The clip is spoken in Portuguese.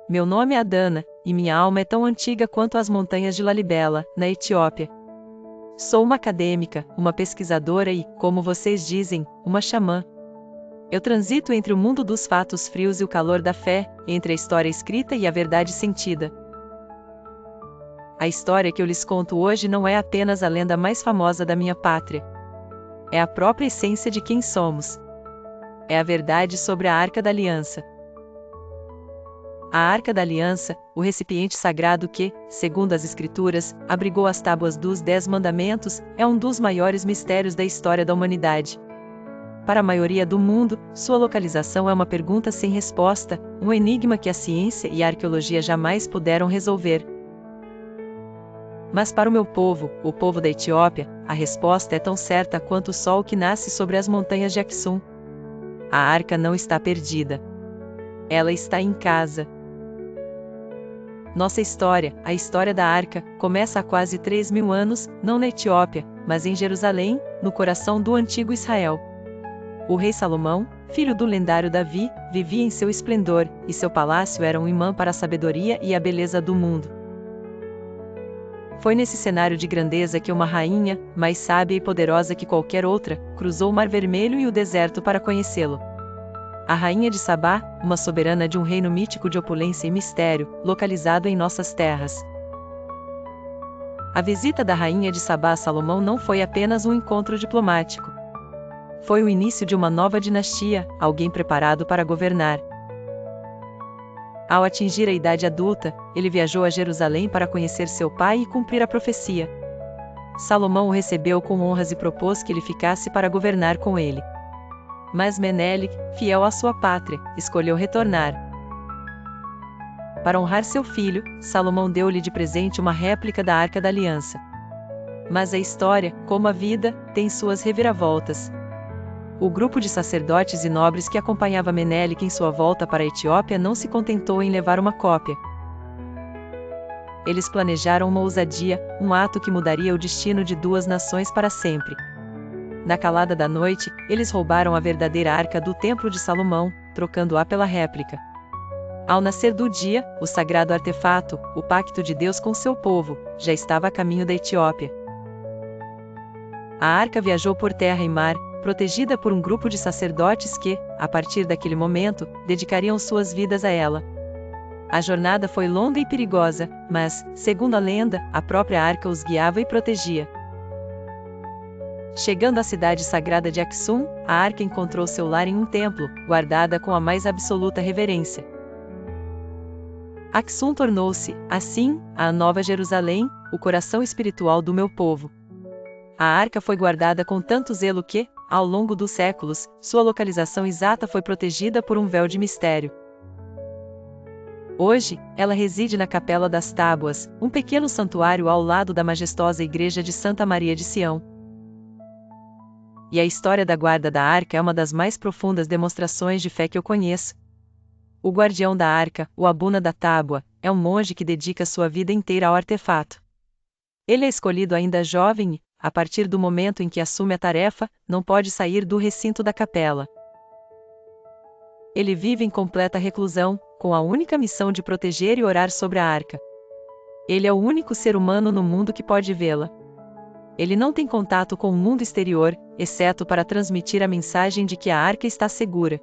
meu nome é Adana, e minha alma é tão antiga quanto as montanhas de Lalibela, na Etiópia. Sou uma acadêmica, uma pesquisadora e, como vocês dizem, uma xamã. Eu transito entre o mundo dos fatos frios e o calor da fé, entre a história escrita e a verdade sentida. A história que eu lhes conto hoje não é apenas a lenda mais famosa da minha pátria. É a própria essência de quem somos. É a verdade sobre a Arca da Aliança. A Arca da Aliança, o recipiente sagrado que, segundo as Escrituras, abrigou as tábuas dos 10 Mandamentos, é um dos maiores mistérios da história da humanidade. Para a maioria do mundo, sua localização é uma pergunta sem resposta, um enigma que a ciência e a arqueologia jamais puderam resolver. Mas para o meu povo, o povo da Etiópia, a resposta é tão certa quanto o sol que nasce sobre as montanhas de Aksum. A Arca não está perdida. Ela está em casa. Nossa história, a história da Arca, começa há quase 3.000 anos, não na Etiópia, mas em Jerusalém, no coração do antigo Israel. O rei Salomão, filho do lendário Davi, vivia em seu esplendor, e seu palácio era um imã para a sabedoria e a beleza do mundo. Foi nesse cenário de grandeza que uma rainha, mais sábia e poderosa que qualquer outra, cruzou o Mar Vermelho e o deserto para conhecê-lo. A rainha de Sabá, uma soberana de um reino mítico de opulência e mistério, localizado em nossas terras. A visita da rainha de Sabá a Salomão não foi apenas um encontro diplomático. Foi o início de uma nova dinastia, alguém preparado para governar. Ao atingir a idade adulta, ele viajou a Jerusalém para conhecer seu pai e cumprir a profecia. Salomão o recebeu com honras e propôs que ele ficasse para governar com ele. Mas Menelik, fiel à sua pátria, escolheu retornar. Para honrar seu filho, Salomão deu-lhe de presente uma réplica da Arca da Aliança. Mas a história, como a vida, tem suas reviravoltas. O grupo de sacerdotes e nobres que acompanhava Menelik em sua volta para a Etiópia não se contentou em levar uma cópia. Eles planejaram uma ousadia, um ato que mudaria o destino de duas nações para sempre. Na calada da noite, eles roubaram a verdadeira Arca do Templo de Salomão, trocando-a pela réplica. Ao nascer do dia, o sagrado artefato, o pacto de Deus com seu povo, já estava a caminho da Etiópia. A arca viajou por terra e mar, protegida por um grupo de sacerdotes que, a partir daquele momento, dedicariam suas vidas a ela. A jornada foi longa e perigosa, mas, segundo a lenda, a própria arca os guiava e protegia. Chegando à cidade sagrada de Aksum, a arca encontrou seu lar em um templo, guardada com a mais absoluta reverência. Aksum tornou-se, assim, a Nova Jerusalém, o coração espiritual do meu povo. A arca foi guardada com tanto zelo que, ao longo dos séculos, sua localização exata foi protegida por um véu de mistério. Hoje, ela reside na Capela das Tábuas, um pequeno santuário ao lado da majestosa Igreja de Santa Maria de Sião. E a história da guarda da arca é uma das mais profundas demonstrações de fé que eu conheço. O guardião da arca, o Abuna da Tábua, é um monge que dedica sua vida inteira ao artefato. Ele é escolhido ainda jovem e, a partir do momento em que assume a tarefa, não pode sair do recinto da capela. Ele vive em completa reclusão, com a única missão de proteger e orar sobre a arca. Ele é o único ser humano no mundo que pode vê-la. Ele não tem contato com o mundo exterior, exceto para transmitir a mensagem de que a arca está segura.